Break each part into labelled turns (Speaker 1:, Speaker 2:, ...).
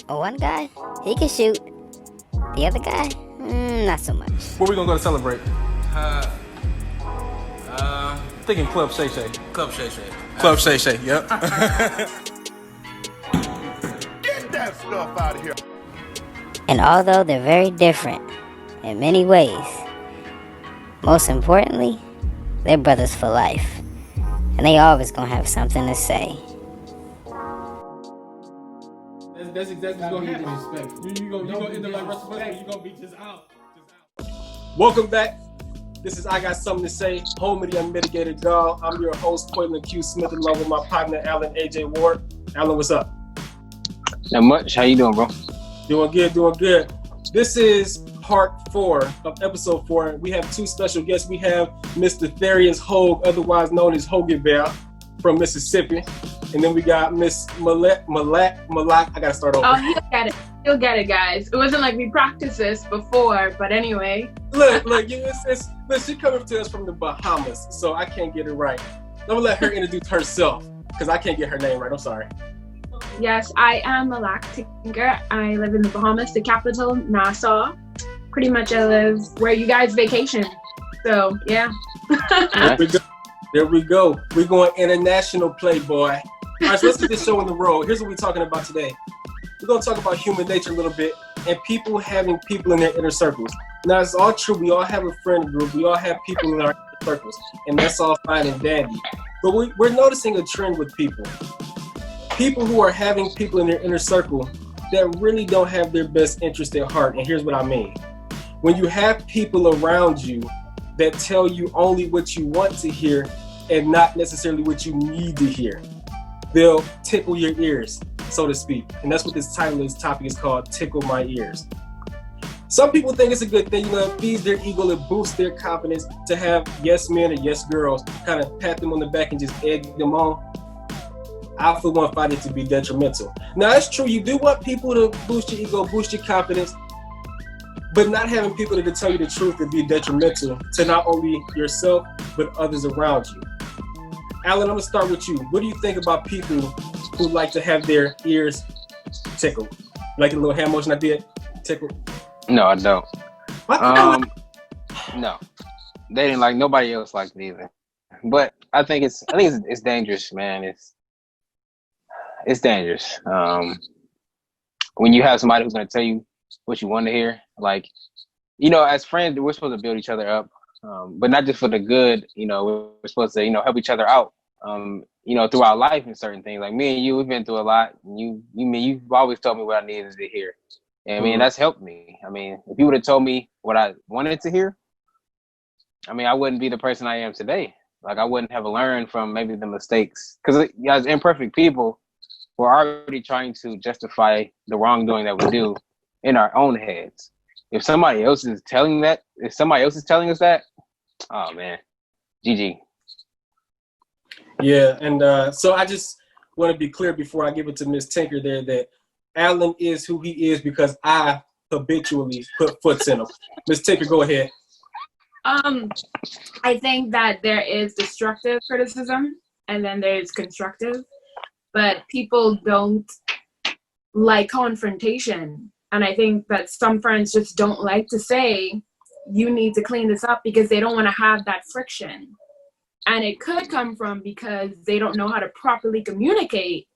Speaker 1: Well, one guy, he can shoot. The other guy, not so much.
Speaker 2: Where we gonna go to celebrate?
Speaker 3: Uh,
Speaker 2: Thinking Club Shay Shay.
Speaker 3: Club Shay Shay.
Speaker 2: Club Shay Shay, yep.
Speaker 4: Get that stuff out of here.
Speaker 1: And although they're very different in many ways, most importantly, they're brothers for life. And they always gonna have something to say.
Speaker 5: That's exactly what's gonna get disrespectful. You gonna end up like Russell Westbrook. You gonna be just out.
Speaker 2: Welcome back. This is I Got Something to Say, home of the unmitigated dog. I'm your host, Quaylen Q. Smith, along with my partner, Alan AJ Ward. Alan, what's up?
Speaker 6: Not much. How you doing, bro?
Speaker 2: Doing good. This is part 4 of episode 4. We have 2 special guests. We have Mr. Therians Hogue, otherwise known as Hoagie Bear, from Mississippi. And then we got Miss Malak. I gotta start over.
Speaker 7: Oh, he'll get it, guys. It wasn't like we practiced this before, but anyway.
Speaker 2: Look, she coming to us from the Bahamas, so I can't get it right. I'm gonna let her introduce herself, because I can't get her name right. I'm sorry.
Speaker 7: Yes, I am Malak Tinker. I live in the Bahamas, the capital, Nassau. Pretty much I live where you guys vacation. So, yeah.
Speaker 2: There we go. We're going international, playboy. All right, so let's get this show on the road. Here's what we're talking about today. We're going to talk about human nature a little bit and people having people in their inner circles. Now, it's all true. We all have a friend group. We all have people in our inner circles, and that's all fine and dandy. But we're noticing a trend with people. People who are having people in their inner circle that really don't have their best interest at heart. And here's what I mean. When you have people around you that tell you only what you want to hear and not necessarily what you need to hear, they'll tickle your ears, so to speak. And that's what this title of this topic is called, Tickle My Ears. Some people think it's a good thing, it feeds their ego, it boosts their confidence to have yes men or yes girls kind of pat them on the back and just egg them on. I for one find it to be detrimental. Now, it's true, you do want people to boost your ego, boost your confidence, but not having people to tell you the truth would be detrimental to not only yourself, but others around you. Alan, I'm gonna start with you. What do you think about people who like to have their ears tickled? Like a little hand motion I did? Tickled?
Speaker 6: No, I don't.
Speaker 2: What?
Speaker 6: No. They didn't like, nobody else liked it either. But I think it's dangerous, man. It's dangerous. When you have somebody who's gonna tell you what you want to hear, like, as friends, we're supposed to build each other up, but not just for the good. We're supposed to, help each other out, throughout life and certain things. Like me and you, we've been through a lot. And you've always told me what I needed to hear. And that's helped me. If you would have told me what I wanted to hear, I wouldn't be the person I am today. Like, I wouldn't have learned from maybe the mistakes. Because as imperfect people, we're already trying to justify the wrongdoing that we do in our own heads. If somebody else is telling us that, oh man, GG.
Speaker 2: Yeah, and so I just want to be clear before I give it to Ms. Tinker there that Alan is who he is because I habitually put foots in him. Ms. Tinker, go ahead.
Speaker 7: I think that there is destructive criticism and then there's constructive, but people don't like confrontation. And I think that some friends just don't like to say, you need to clean this up, because they don't want to have that friction. And it could come from because they don't know how to properly communicate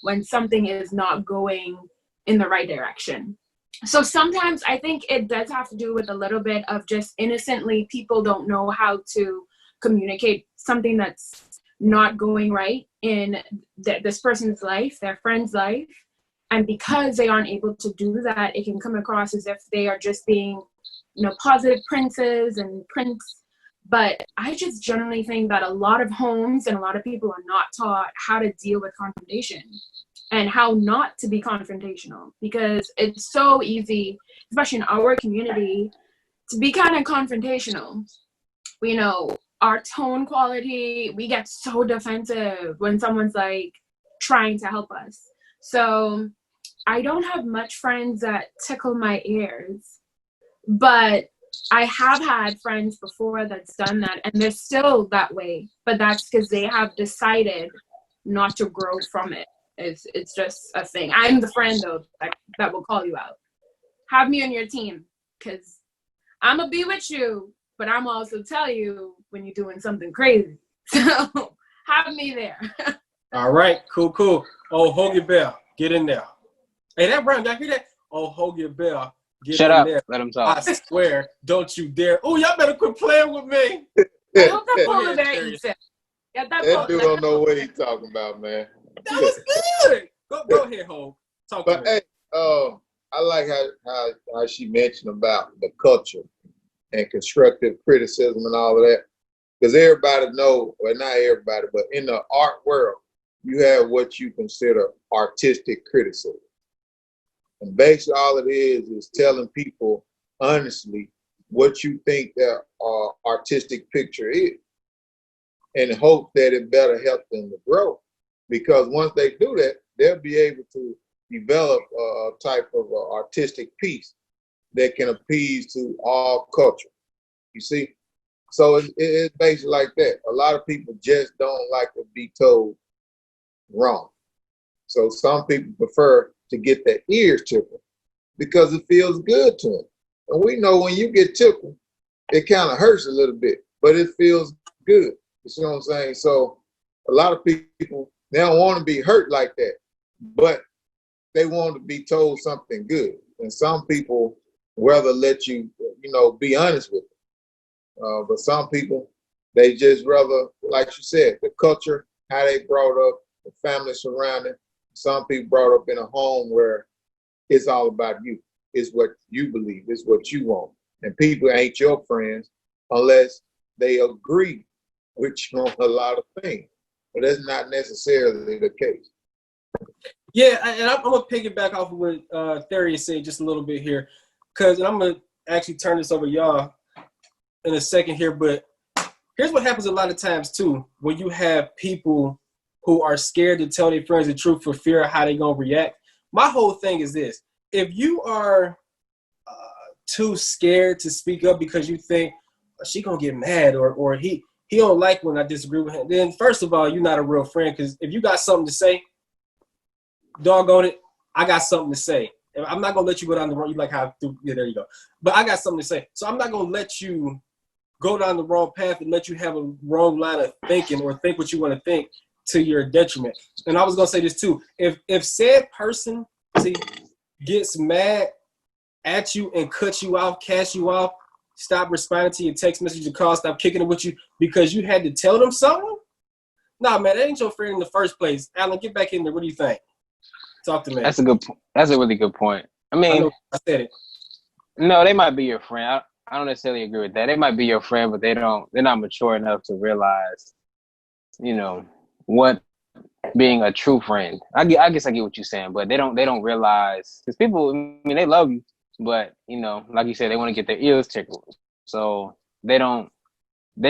Speaker 7: when something is not going in the right direction. So sometimes I think it does have to do with a little bit of just innocently, people don't know how to communicate something that's not going right in this person's life, their friend's life. And because they aren't able to do that, it can come across as if they are just being, positive princes and prince. But I just generally think that a lot of homes and a lot of people are not taught how to deal with confrontation and how not to be confrontational, because it's so easy, especially in our community, to be kind of confrontational. Our tone quality, we get so defensive when someone's like trying to help us. So I don't have much friends that tickle my ears, but I have had friends before that's done that, and they're still that way, but that's because they have decided not to grow from it. It's just a thing. I'm the friend though that that will call you out. Have me on your team, because I'm going to be with you, but I'm also tell you when you're doing something crazy. So have me there.
Speaker 2: All right, cool. Oh, hold your bell. Get in there. Hey, that run, y'all hear that? Oh, hold your bell. Get
Speaker 6: Shut
Speaker 2: in
Speaker 6: up.
Speaker 2: there.
Speaker 6: Let him talk.
Speaker 2: I swear, don't you dare. Oh, y'all better quit playing with me.
Speaker 7: I hope that
Speaker 2: Go
Speaker 7: polar
Speaker 2: ahead,
Speaker 7: bear
Speaker 2: Terry.
Speaker 7: eats it. Get that
Speaker 3: That dude don't know what he's talking about, man.
Speaker 2: That was good. Go ahead, Ho. Talk to
Speaker 3: But
Speaker 2: me.
Speaker 3: hey, I like how she mentioned about the culture and constructive criticism and all of that. Because everybody know, well, not everybody, but in the art world, you have what you consider artistic criticism. And basically all it is telling people honestly what you think their artistic picture is, and hope that it better help them to grow. Because once they do that, they'll be able to develop a type of artistic piece that can appease to all culture. You see? So it's basically like that. A lot of people just don't like to be told wrong. So some people prefer to get their ears tickled because it feels good to them. And we know when you get tickled, it kind of hurts a little bit, but it feels good. You see what I'm saying? So a lot of people, they don't want to be hurt like that, but they want to be told something good. And some people rather let you, be honest with them. But some people, they just rather, like you said, the culture, how they brought up, the family surrounding. Some people brought up in a home where it's all about you. It's what you believe. It's what you want. And people ain't your friends unless they agree with you on a lot of things. But that's not necessarily the case.
Speaker 2: Yeah, and I'm going to piggyback off of what Therius said just a little bit here. And I'm going to actually turn this over to y'all in a second here. But here's what happens a lot of times, too, when you have people who are scared to tell their friends the truth for fear of how they're going to react. My whole thing is this. If you are too scared to speak up because you think she going to get mad or he don't like when I disagree with him, then first of all, you're not a real friend. Because if you got something to say, doggone it, I got something to say. I'm not going to let you go down the wrong, you like how, yeah, there you go. But I got something to say. So I'm not going to let you go down the wrong path and let you have a wrong line of thinking or think what you want to think to your detriment. And I was going to say this too. If said person gets mad at you and cuts you off, casts you off, stop responding to your text message or call, stop kicking it with you because you had to tell them something? Nah, man, that ain't your friend in the first place. Alan, get back in there. What do you think? Talk to me.
Speaker 6: That's a really good point. I mean,
Speaker 2: I said it.
Speaker 6: No, they might be your friend. I don't necessarily agree with that. They might be your friend, but they're not mature enough to realize, what being a true friend. I guess I get what you're saying, but they don't realize, because people, I mean, they love you, but like you said, they want to get their ears tickled. So they're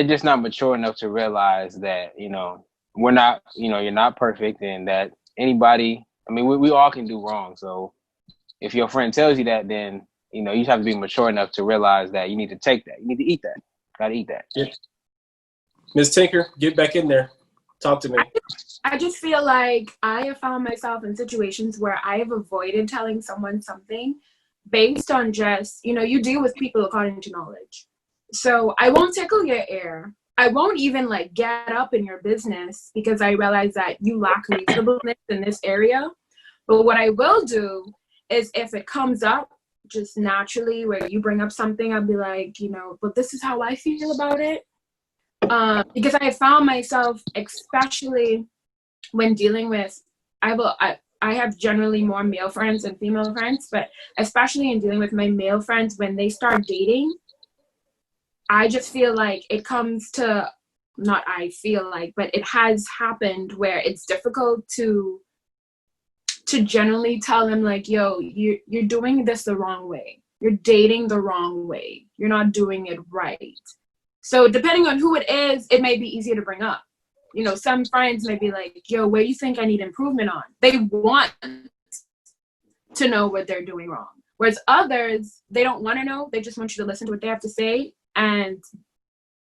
Speaker 6: just not mature enough to realize that, we're not, you're not perfect, and that anybody, I mean, we all can do wrong. So if your friend tells you that, then, you have to be mature enough to realize that you need to take that. You need to eat that. Gotta eat that.
Speaker 2: Yeah. Ms. Tinker, get back in there. Talk to me.
Speaker 7: I just feel like I have found myself in situations where I have avoided telling someone something based on just, you deal with people according to knowledge. So I won't tickle your ear. I won't even get up in your business because I realize that you lack reasonableness in this area. But what I will do is if it comes up just naturally where you bring up something, I'll be like, but this is how I feel about it. Because I have found myself, especially when dealing with, I have generally more male friends than female friends, but especially in dealing with my male friends, when they start dating, I just feel like it comes to, not I feel like, but it has happened where it's difficult to generally tell them yo, you're doing this the wrong way. You're dating the wrong way. You're not doing it right. So depending on who it is, it may be easier to bring up. Some friends may be like, yo, where do you think I need improvement on? They want to know what they're doing wrong. Whereas others, they don't want to know. They just want you to listen to what they have to say and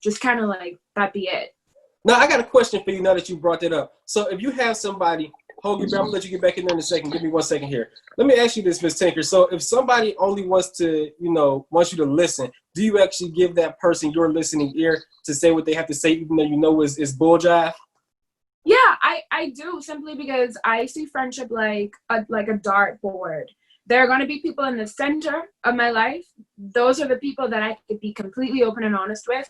Speaker 7: just kind of that be it.
Speaker 2: Now, I got a question for you now that you brought that up. So if you have somebody, Hoagie, I'm gonna let you get back in there in a second. Give me 1 second here. Let me ask you this, Ms. Tinker. So if somebody only wants to, wants you to listen, do you actually give that person your listening ear to say what they have to say, even though you know is bull jive?
Speaker 7: Yeah, I do, simply because I see friendship like a dartboard. There are going to be people in the center of my life. Those are the people that I could be completely open and honest with.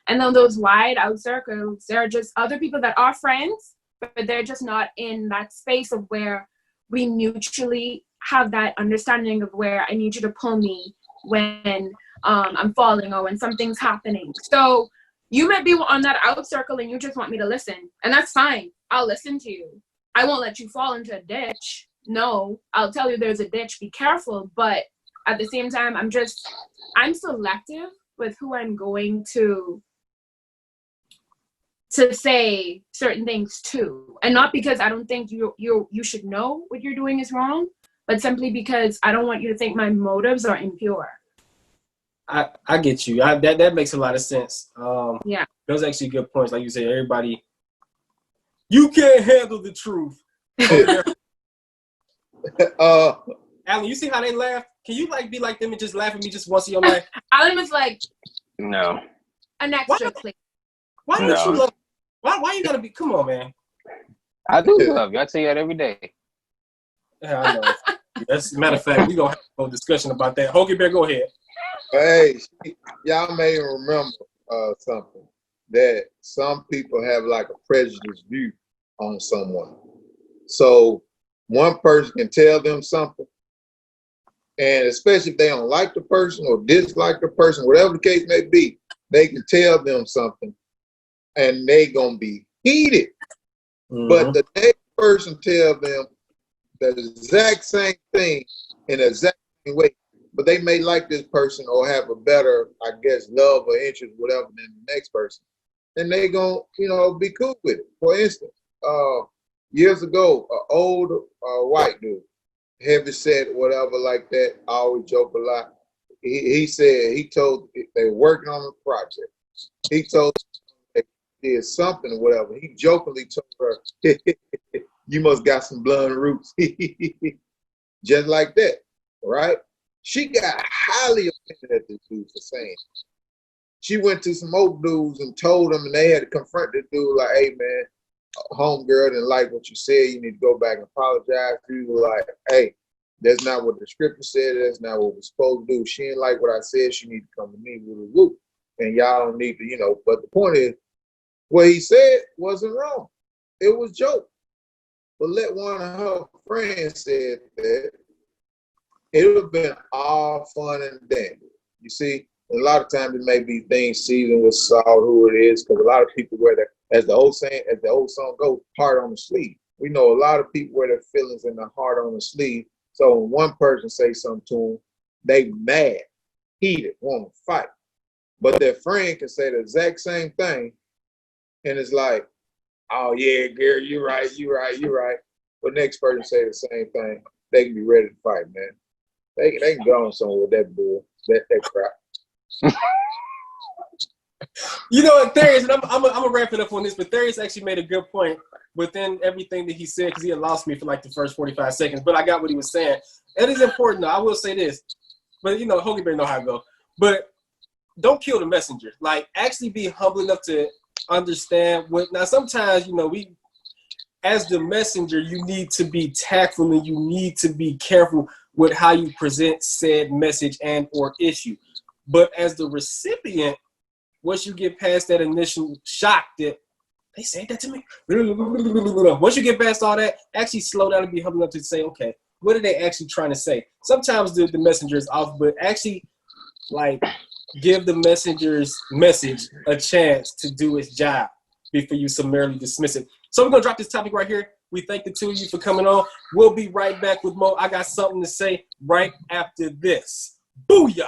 Speaker 7: And then those wide out circles, there are just other people that are friends, but they're just not in that space of where we mutually have that understanding of where I need you to pull me when I'm falling or when something's happening. So you might be on that out circle and you just want me to listen, and that's fine. I'll listen to you. I won't let you fall into a ditch. No, I'll tell you there's a ditch, be careful. But at the same time, I'm selective with who I'm going to say certain things to. And not because I don't think you should know what you're doing is wrong, but simply because I don't want you to think my motives are impure.
Speaker 2: I get you. That makes a lot of sense.
Speaker 7: Yeah.
Speaker 2: Those are actually good points. Like you said, everybody, you can't handle the truth. Alan, you see how they laugh? Can you be like them and just laugh at me just once in your life?
Speaker 7: Alan was like,
Speaker 6: No.
Speaker 7: an extra click.
Speaker 2: Why don't you love? Why you gotta be? Come on, man.
Speaker 6: I do love you. I tell you that every day.
Speaker 2: Yeah, I know. As a matter of fact, we gonna have a discussion about that. Hoagie Bear, go ahead.
Speaker 3: Hey, y'all may remember something, that some people have like a prejudiced view on someone. So one person can tell them something, and especially if they don't like the person or dislike the person, whatever the case may be, they can tell them something and they gonna be heated. Mm-hmm. But the next person tell them the exact same thing in the exact same way, but they may like this person or have a better, I guess, love or interest, whatever, than the next person. And they gonna, be cool with it. For instance, years ago, an old white dude, heavy set, whatever like that, I always joke a lot. He told, they were working on a project. He told they did something or whatever. He jokingly told her, you must got some blood roots. Just like that, right? She got highly offended at this dude for saying it. She went to some old dudes and told them, and they had to confront the dude like, hey, man, homegirl didn't like what you said. You need to go back and apologize. He was like, hey, that's not what the scripture said. That's not what we're supposed to do. She didn't like what I said. She need to come to me with a whoop. And y'all don't need to, but the point is, what he said wasn't wrong. It was joke. But let one of her friends said that, it would have been all fun and dandy. You see, a lot of times it may be things seasoned with salt, who it is, because a lot of people wear that, as the old song goes, heart on the sleeve. We know a lot of people wear their feelings and their heart on the sleeve. So when one person says something to them, they mad, heated, want to fight. But their friend can say the exact same thing, and it's like, oh yeah, Gary, you're right. But next person say the same thing, they can be ready to fight, man. They can go on somewhere with that bull, that crap.
Speaker 2: Therius, and I'm gonna wrap it up on this, but Therius actually made a good point within everything that he said, because he had lost me for like the first 45 seconds, but I got what he was saying. It is important, though. I will say this, but Hoagie Bear know how to go. But don't kill the messenger. Like, actually be humble enough to understand what. Now, sometimes we, as the messenger, you need to be tactful and you need to be careful with how you present said message and or issue. But as the recipient, once you get past that initial shock that they said that to me, once you get past all that, actually slow down and be humble enough to say, okay, what are they actually trying to say? Sometimes the messenger is off, but actually, give the messenger's message a chance to do its job before you summarily dismiss it. So we're going to drop this topic right here. We thank the two of you for coming on. We'll be right back with more. I got something to say right after this. Booyah!